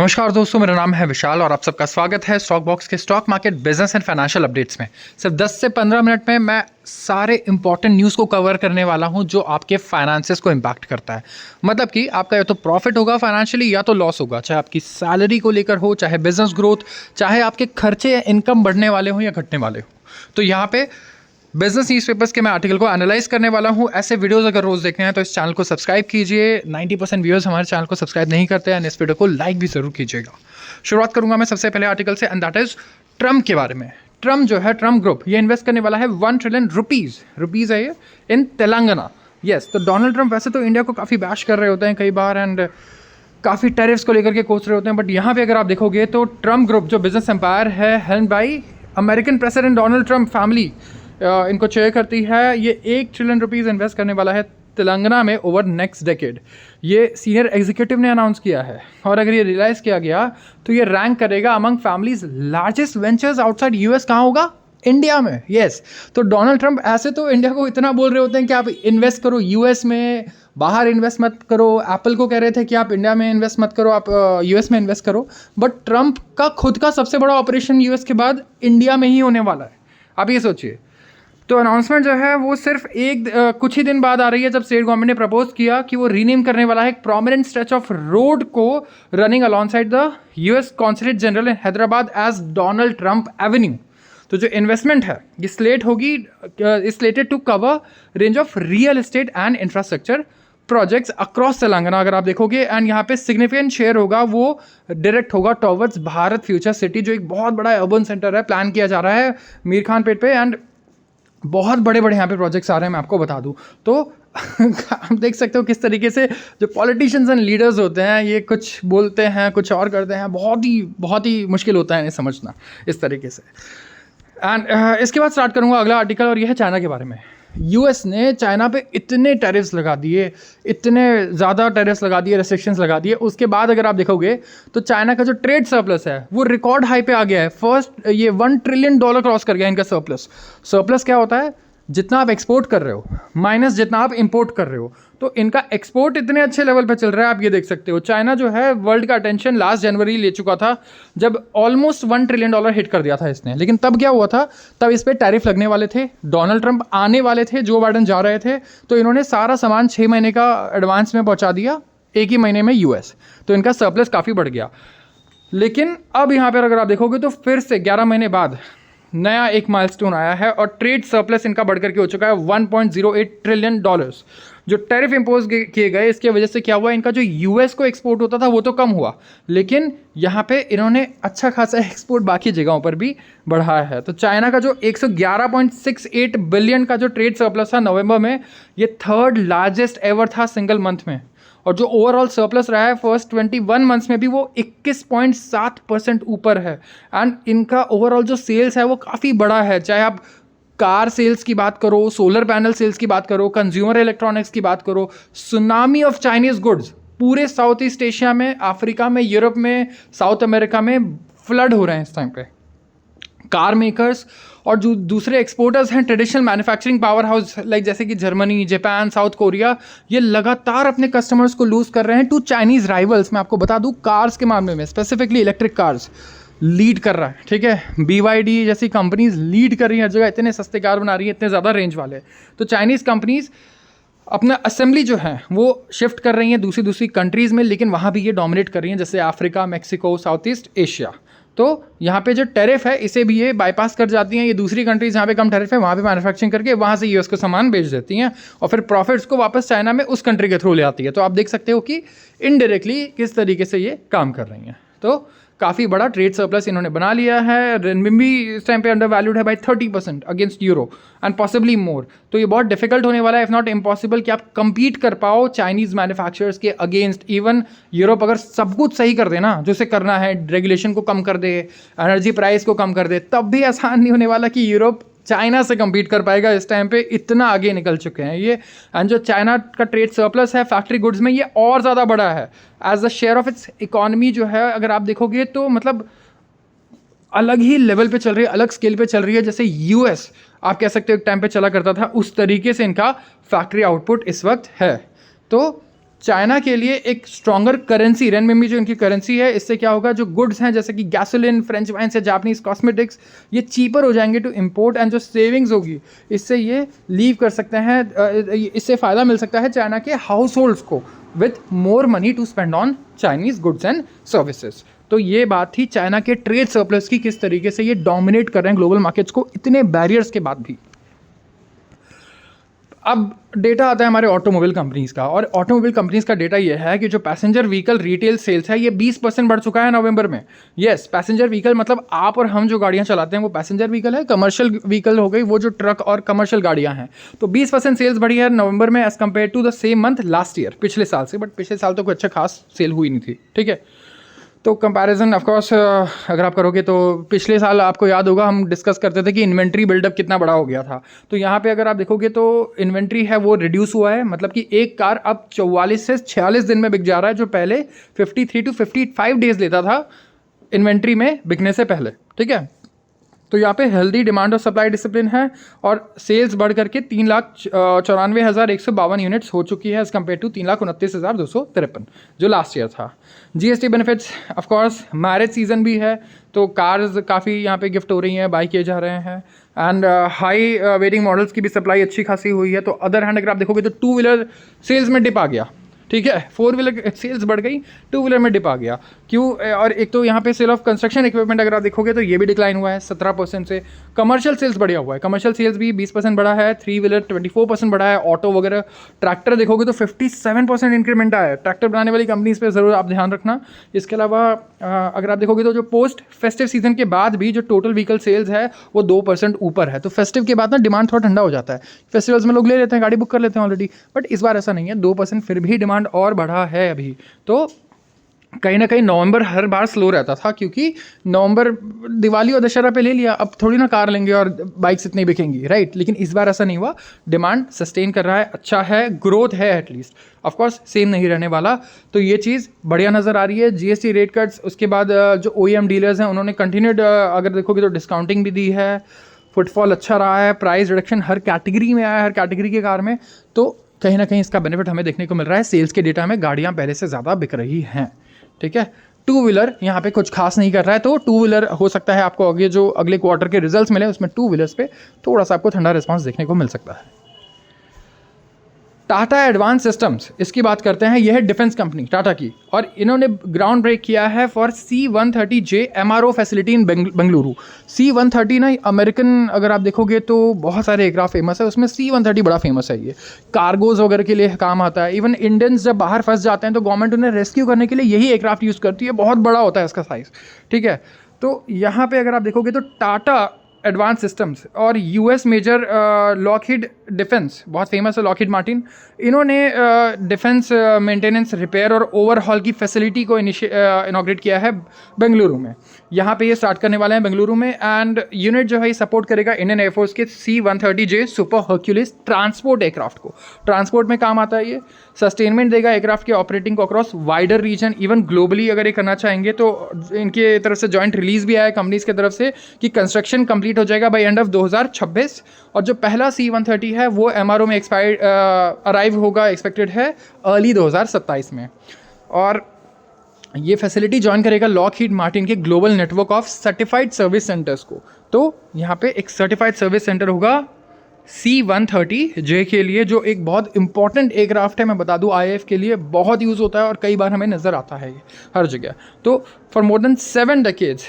नमस्कार दोस्तों, मेरा नाम है विशाल और आप सबका स्वागत है स्टॉक बॉक्स के stock market business and financial updates में। सिर्फ 10 से 15 मिनट में मैं सारे इंपॉर्टेंट न्यूज़ को कवर करने वाला हूं जो आपके फाइनेंसेस को इम्पैक्ट करता है। मतलब कि आपका या तो प्रॉफिट होगा फाइनेंशियली या तो लॉस होगा, चाहे आपकी सैलरी को लेकर हो, चाहे बिजनेस ग्रोथ, चाहे आपके खर्चे या इनकम बढ़ने वाले हों या घटने वाले हों। तो यहाँ पे बिजनेस न्यूज़पेपर्स के मैं आर्टिकल को एनालाइज करने वाला हूँ। ऐसे वीडियोस अगर रोज़ देखने हैं तो इस चैनल को सब्सक्राइब कीजिए। 90% व्यूअर्स हमारे चैनल को सब्सक्राइब नहीं करते हैं, इस वीडियो को लाइक भी ज़रूर कीजिएगा। शुरुआत करूंगा मैं सबसे पहले आर्टिकल से, एंड दैट इज ट्रम्प के बारे में। ट्रम्प जो है, ट्रम्प ग्रुप, ये इन्वेस्ट करने वाला है 1 ट्रिलियन रुपीज़ है ये इन तेलंगाना। यस, तो डोनाल्ड ट्रम्प वैसे तो इंडिया को काफ़ी बैश कर रहे होते हैं कई बार एंड काफ़ी टैरिफ्स को लेकर के कोस रहे होते हैं, बट यहाँ पे अगर आप देखोगे तो ट्रम्प ग्रुप जो बिजनेस एम्पायर है held by American president Donald Trump family, इनको चेयर करती है। ये 1 ट्रिलियन रुपीज़ इन्वेस्ट करने वाला है तेलंगाना में ओवर नेक्स्ट डेकेड। ये सीनियर एग्जीक्यूटिव ने अनाउंस किया है और अगर ये रियलाइज़ किया गया तो ये रैंक करेगा among families largest ventures outside US. कहाँ होगा? इंडिया में। यस, तो डोनाल्ड ट्रम्प ऐसे तो इंडिया को इतना बोल रहे होते हैं कि आप इन्वेस्ट करो यूएस में, बाहर इन्वेस्ट मत करो। एप्पल को कह रहे थे कि आप इंडिया में इन्वेस्ट मत करो, आप यूएस में इन्वेस्ट करो। बट ट्रम्प का खुद का सबसे बड़ा ऑपरेशन यूएस के बाद इंडिया में ही होने वाला है। आप ये सोचिए। तो अनाउंसमेंट जो है वो सिर्फ कुछ ही दिन बाद आ रही है जब स्टेट गवर्नमेंट ने प्रपोज किया कि वो रीनेम करने वाला है एक प्रोमिनेंट स्ट्रेच ऑफ रोड को running alongside the US consulate general in Hyderabad as Donald Trump Avenue. तो जो इन्वेस्टमेंट है ये slated to cover range of real estate and infrastructure projects across Telangana. अगर आप देखोगे एंड यहाँ पे सिग्निफिकेंट शेयर होगा वो डायरेक्ट होगा टॉवर्ड्स भारत फ्यूचर सिटी, जो एक बहुत बड़ा अर्बन सेंटर है, प्लान किया जा रहा है मीर खान पेट पे, एंड बहुत बड़े बड़े यहाँ पे प्रोजेक्ट्स आ रहे हैं। मैं आपको बता दूँ तो आप देख सकते हो किस तरीके से जो पॉलिटिशियंस एंड लीडर्स होते हैं ये कुछ बोलते हैं कुछ और करते हैं। बहुत ही मुश्किल होता है इन्हें समझना इस तरीके से। एंड इसके बाद स्टार्ट करूँगा अगला आर्टिकल, और यह है चाइना के बारे में। यूएस ने चाइना पे इतने टैरिफ्स लगा दिए, इतने ज़्यादा टैरिफ्स लगा दिए, रेस्ट्रिक्शंस लगा दिए। उसके बाद अगर आप देखोगे तो चाइना का जो ट्रेड सरप्लस है वो रिकॉर्ड हाई पे आ गया है। फर्स्ट ये $1 ट्रिलियन क्रॉस कर गया इनका सरप्लस। सरप्लस क्या होता है? जितना आप एक्सपोर्ट कर रहे हो माइनस जितना आप इंपोर्ट कर रहे हो। तो इनका एक्सपोर्ट इतने अच्छे लेवल पे चल रहा है, आप ये देख सकते हो। चाइना जो है वर्ल्ड का अटेंशन लास्ट जनवरी ले चुका था जब ऑलमोस्ट $1 ट्रिलियन हिट कर दिया था इसने। लेकिन तब क्या हुआ था? तब इस पर टैरिफ लगने वाले थे, डोनाल्ड ट्रंप आने वाले थे, जो बाइडेन जा रहे थे, तो इन्होंने सारा सामान 6 महीने का एडवांस में पहुंचा दिया, एक ही महीने में यूएस। तो इनका सरप्लस काफ़ी बढ़ गया। लेकिन अब यहाँ पर अगर आप देखोगे तो फिर से 11 महीने बाद नया एक माइलस्टोन आया है और ट्रेड सरप्लस इनका बढ़कर के हो चुका है $1.08 ट्रिलियन। जो टैरिफ इंपोज किए गए इसकी वजह से क्या हुआ, इनका जो यूएस को एक्सपोर्ट होता था वो तो कम हुआ, लेकिन यहाँ पे इन्होंने अच्छा खासा एक्सपोर्ट बाकी जगहों पर भी बढ़ाया है। तो चाइना का जो 111.68 बिलियन का जो ट्रेड सरप्लस था नवंबर में, ये 3rd लार्जेस्ट एवर था सिंगल मंथ में। और जो ओवरऑल सरप्लस रहा है फर्स्ट 21 मंथ्स में भी वो 21.7% ऊपर है। एंड इनका ओवरऑल जो सेल्स है वो काफ़ी बड़ा है, चाहे आप कार सेल्स की बात करो, सोलर पैनल सेल्स की बात करो, कंज्यूमर इलेक्ट्रॉनिक्स की बात करो। सुनामी ऑफ चाइनीज़ गुड्स पूरे साउथ ईस्ट एशिया में, अफ्रीका में, यूरोप में, साउथ अमेरिका में फ्लड हो रहे हैं इस टाइम पे। कार मेकर्स और जो दूसरे एक्सपोर्टर्स हैं, traditional manufacturing power house like जैसे कि जर्मनी, जापान, साउथ कोरिया, ये लगातार अपने कस्टमर्स को लूज़ कर रहे हैं टू चाइनीज़ राइवल्स। मैं आपको बता दूं कार्स के मामले में स्पेसिफिकली इलेक्ट्रिक कार्स लीड कर रहा है, ठीक है। BYD जैसी कंपनीज लीड कर रही हैं हर जगह, इतने सस्ते कार बना रही हैं, इतने ज़्यादा रेंज वाले। तो चाइनीज़ कंपनीज़ अपना असेंबली जो है वो शिफ्ट कर रही हैं दूसरी कंट्रीज़ में, लेकिन वहाँ भी ये डोमिनेट कर रही हैं, जैसे Africa, Mexico, south east Asia. तो यहाँ पे जो टैरिफ है इसे भी ये बाईपास कर जाती हैं। ये दूसरी कंट्रीज जहाँ पे कम टैरिफ है वहाँ पे मैन्युफैक्चरिंग करके वहाँ से यूएस को सामान बेच देती हैं और फिर प्रॉफिट्स को वापस चाइना में उस कंट्री के थ्रू ले आती है। तो आप देख सकते हो कि इनडायरेक्टली किस तरीके से ये काम कर रही हैं। तो काफ़ी बड़ा ट्रेड सरप्लस इन्होंने बना लिया है। रेनमिंबी इस टाइम पे अंडर वैल्यूड है by 30% against euro and possibly more. तो ये बहुत डिफिकल्ट होने वाला है, इफ़ नॉट इम्पॉसिबल, कि आप compete कर पाओ चाइनीज़ मैन्युफैक्चरर्स के अगेंस्ट। इवन यूरोप अगर सब कुछ सही कर दे ना, जो से करना है, रेगुलेशन को कम कर दे, एनर्जी प्राइस को कम कर दे, तब भी आसान नहीं होने वाला कि यूरोप चाइना से compete कर पाएगा। इस टाइम पे इतना आगे निकल चुके हैं ये। एंड जो चाइना का ट्रेड सरप्लस है फैक्ट्री गुड्स में, ये और ज़्यादा बड़ा है as the share of its economy. जो है अगर आप देखोगे तो मतलब अलग ही लेवल पे चल रही है, अलग स्केल पे चल रही है। जैसे यूएस आप कह सकते हो एक टाइम पे चला करता था, उस तरीके से इनका फैक्ट्री आउटपुट इस वक्त है। तो चाइना के लिए एक स्ट्रॉन्गर करेंसी, रेनमिनबी जो इनकी करेंसी है, इससे क्या होगा, जो गुड्स हैं जैसे कि गैसोलिन, फ्रेंच वाइन्स या जापानीज कॉस्मेटिक्स, ये चीपर हो जाएंगे टू इम्पोर्ट, एंड जो सेविंग्स होगी इससे ये लीव कर सकते हैं, इससे फ़ायदा मिल सकता है चाइना के हाउस होल्ड्स को with more money to spend on Chinese goods and services. तो ये बात थी चाइना के ट्रेड सरप्लस की, किस तरीके से ये डोमिनेट कर रहे हैं ग्लोबल मार्केट्स को इतने बैरियर्स के बाद भी। अब डेटा आता है हमारे ऑटोमोबाइल कंपनीज़ का, और ऑटोमोबाइल कंपनीज़ का डेटा ये है कि जो पैसेंजर व्हीकल रिटेल सेल्स है ये 20% बढ़ चुका है नवंबर में। येस, पैसेंजर व्हीकल मतलब आप और हम जो गाड़ियां चलाते हैं वो पैसेंजर व्हीकल है, कमर्शियल व्हीकल हो गई वो जो ट्रक और कमर्शियल गाड़ियां हैं। तो 20% सेल्स बढ़ी है नवंबर में as compared to the same month last year, पिछले साल से। बट पिछले साल तो कोई अच्छा खास सेल हुई नहीं थी, ठीक है। तो कंपैरिजन ऑफकोर्स अगर आप करोगे तो पिछले साल आपको याद होगा हम डिस्कस करते थे कि इन्वेंट्री बिल्डअप कितना बड़ा हो गया था। तो यहाँ पे अगर आप देखोगे तो इन्वेंट्री है वो रिड्यूस हुआ है, मतलब कि एक कार अब 44 से 46 दिन में बिक जा रहा है, जो पहले 53 to 55 डेज लेता था इन्वेंट्री में बिकने से पहले, ठीक है। तो यहाँ पे हेल्दी डिमांड और सप्लाई डिसिप्लिन है, और सेल्स बढ़ करके 3,94,152 यूनिट्स हो चुकी है एज़ कम्पेयर टू 3,29,253 जो लास्ट ईयर था। GST benefits of course, marriage season भी है तो कार्स काफ़ी यहाँ पे गिफ्ट हो रही हैं, बाई किए जा रहे हैं, एंड हाई वेटिंग मॉडल्स की भी सप्लाई अच्छी खासी हुई है। तो अदर हैंड अगर आप देखोगे तो टू व्हीलर सेल्स में डिप आ गया, ठीक है, फोर व्हीलर सेल्स बढ़ गई, टू व्हीलर में डिप आ गया। क्यों? और एक तो यहाँ पे सेल ऑफ कंस्ट्रक्शन इक्विपमेंट अगर आप देखोगे तो ये भी डिक्लाइन हुआ है 17% से। कमर्शियल सेल्स बढ़िया हुआ है, कमर्शियल सेल्स भी 20% बढ़ा है, थ्री व्हीलर 24% बढ़ा है, ऑटो वगैरह। ट्रैक्टर देखोगे तो 57% इंक्रीमेंट आया है। ट्रैक्टर बनाने वाली कंपनीज पे ज़रूर आप ध्यान रखना। इसके अलावा अगर आप देखोगे तो जो पोस्ट फेस्टिव सीजन के बाद भी जो टोटल व्हीकल सेल्स है वो 2% ऊपर है। तो फेस्टिव के बाद ना डिमांड थोड़ा ठंडा हो जाता है, फेस्टिवल्स में लोग ले लेते हैं, गाड़ी बुक कर लेते हैं ऑलरेडी, बट इस बार ऐसा नहीं है, 2% फिर भी डिमांड और बढ़ा है अभी। तो कहीं ना कहीं नवंबर हर बार स्लो रहता था, क्योंकि नवंबर दिवाली और दशहरा पे ले लिया, अब थोड़ी ना कार लेंगे और बाइक्स इतनी बिकेंगी, राइट। लेकिन इस बार ऐसा नहीं हुआ, डिमांड सस्टेन कर रहा है, अच्छा है, ग्रोथ है एटलीस्ट। ऑफकोर्स सेम नहीं रहने वाला, तो ये चीज़ बढ़िया नज़र आ रही है। जीएसटी रेट कट्स, उसके बाद जो ओईएम डीलर्स हैं उन्होंने कंटिन्यूड अगर देखोगे तो डिस्काउंटिंग भी दी है, फुटफॉल अच्छा रहा है, प्राइस रिडक्शन हर कैटेगरी में आया, हर कैटेगरी के कार में। तो कहीं ना कहीं इसका बेनिफिट हमें देखने को मिल रहा है। सेल्स के डेटा में गाड़ियाँ पहले से ज़्यादा बिक रही हैं, ठीक है। टू व्हीलर यहाँ पे कुछ खास नहीं कर रहा है, तो टू व्हीलर हो सकता है आपको आगे जो अगले क्वार्टर के रिजल्ट्स मिले उसमें टू व्हीलर्स पे थोड़ा सा आपको ठंडा रिस्पांस देखने को मिल सकता है। टाटा एडवांस सिस्टम्स, इसकी बात करते हैं। यह है डिफेंस कंपनी टाटा की, और इन्होंने ग्राउंड ब्रेक किया है for C-130J MRO facility in Bengaluru. C-130 ना अमेरिकन अगर आप देखोगे तो बहुत सारे एयरक्राफ्ट फेमस है, उसमें C-130 बड़ा फेमस है। ये कार्गोज वगैरह के लिए काम आता है। इवन इंडियंस जब बाहर फंस जाते हैं तो गवर्नमेंट उन्हें रेस्क्यू करने के लिए यही एयरक्राफ्ट यूज़ करती है, बहुत बड़ा होता है इसका साइज़, ठीक है। तो यहाँ पर अगर आप देखोगे तो टाटा एडवांस सिस्टम्स और यूएस मेजर लॉकहीड डिफेंस, बहुत फेमस है लॉकहीड मार्टिन, इन्होंने डिफेंस मेंटेनेंस, रिपेयर और ओवरहॉल की फैसिलिटी को इनॉग्रेट किया है बेंगलुरु में। यहाँ पे ये स्टार्ट करने वाले हैं बेंगलुरु में, एंड यूनिट जो है ये सपोर्ट करेगा इंडियन एयरफोर्स के C-130J super Hercules transport aircraft को। ट्रांसपोर्ट में काम आता है ये, सस्टेनमेंट देगा एयरक्राफ्ट के ऑपरेटिंग को across wider region, even globally अगर ये करना चाहेंगे तो। इनके तरफ से जॉइंट रिलीज भी आया है कंपनीज की तरफ से कि कंस्ट्रक्शन कंप्लीट हो जाएगा बाई एंड ऑफ 2026, और जो पहला C-130 है वो MRO में अराइव होगा, एक्सपेक्टेड है अर्ली 2027 में। और ये फैसिलिटी ज्वाइन करेगा लॉकहीड मार्टिन के global network of certified service centres को। तो यहाँ पे एक सर्टिफाइड सर्विस सेंटर होगा C-130J के लिए, जो एक बहुत इंपॉर्टेंट एयरक्राफ्ट है। मैं बता दूं IAF के लिए बहुत यूज़ होता है और कई बार हमें नज़र आता है ये हर जगह। तो for more than 7 decades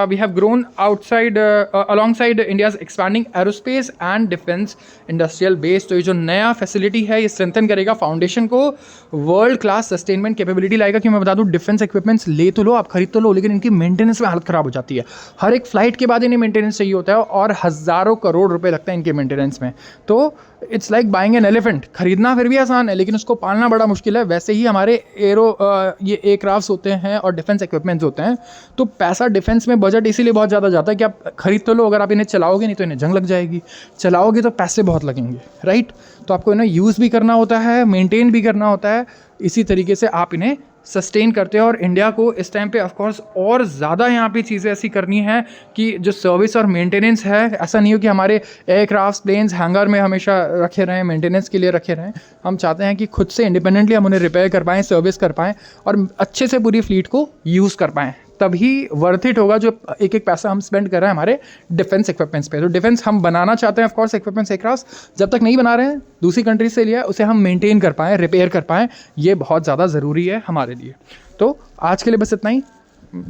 we have grown outside alongside India's expanding aerospace and defence industrial base. तो ये जो नया फैसिलिटी है ये स्ट्रेंथन करेगा फाउंडेशन को, वर्ल्ड क्लास सस्टेनमेंट कैपेबिलिटी लाएगा। कि मैं बता दूं डिफेंस इक्विपमेंट्स ले तो लो, आप खरीद तो लो, लेकिन इनकी मेंटेनेंस में हालत ख़राब हो जाती है। हर एक फ्लाइट के बाद इन्हें मेंटेनेंस चाहिए होता है, और हज़ारों करोड़ रुपए लगता है इनके मेंटेनेंस में। तो it's like buying an elephant, खरीदना फिर भी आसान है लेकिन उसको पालना बड़ा मुश्किल है। वैसे ही हमारे ये एयरक्राफ्ट्स होते हैं और डिफेंस इक्विपमेंट्स होते हैं। तो पैसा डिफेंस में बजट इसीलिए बहुत ज़्यादा जाता है कि आप खरीद तो लो, अगर आप इन्हें चलाओगे नहीं तो इन्हें जंग लग जाएगी, चलाओगे तो पैसे बहुत लगेंगे, राइट। तो आपको इन्हें यूज़ भी करना होता है, मेंटेन भी करना होता है, इसी तरीके से आप इन्हें सस्टेन करते हैं। और इंडिया को इस टाइम पे ऑफ कोर्स और ज़्यादा यहाँ पे चीज़ें ऐसी करनी है कि जो सर्विस और मेंटेनेंस है, ऐसा नहीं हो कि हमारे एयरक्राफ्ट प्लेन्स हैंगर में हमेशा रखे रहें, मेंटेनेंस के लिए रखे रहें। हम चाहते हैं कि खुद से इंडिपेंडेंटली हम उन्हें रिपेयर कर पाएँ, सर्विस कर पाएँ और अच्छे से पूरी फ्लीट को यूज़ कर पाएँ। तभी वर्थ इट होगा जो एक एक पैसा हम स्पेंड कर रहे हैं हमारे डिफेंस इक्विपमेंट्स पे। तो डिफेंस हम बनाना चाहते हैं ऑफ कोर्स इक्विपमेंट्स एयरक्राफ्ट, जब तक नहीं बना रहे हैं दूसरी कंट्री से लिया उसे हम मेंटेन कर पाएँ, रिपेयर कर पाएँ, ये बहुत ज़्यादा ज़रूरी है हमारे लिए। तो आज के लिए बस इतना ही।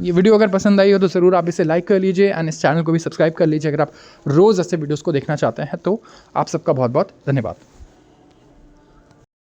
ये वीडियो अगर पसंद आई हो तो ज़रूर आप इसे लाइक कर लीजिए एंड इस चैनल को भी सब्सक्राइब कर लीजिए अगर आप रोज़ ऐसे वीडियोज़ को देखना चाहते हैं। तो आप सबका बहुत बहुत धन्यवाद।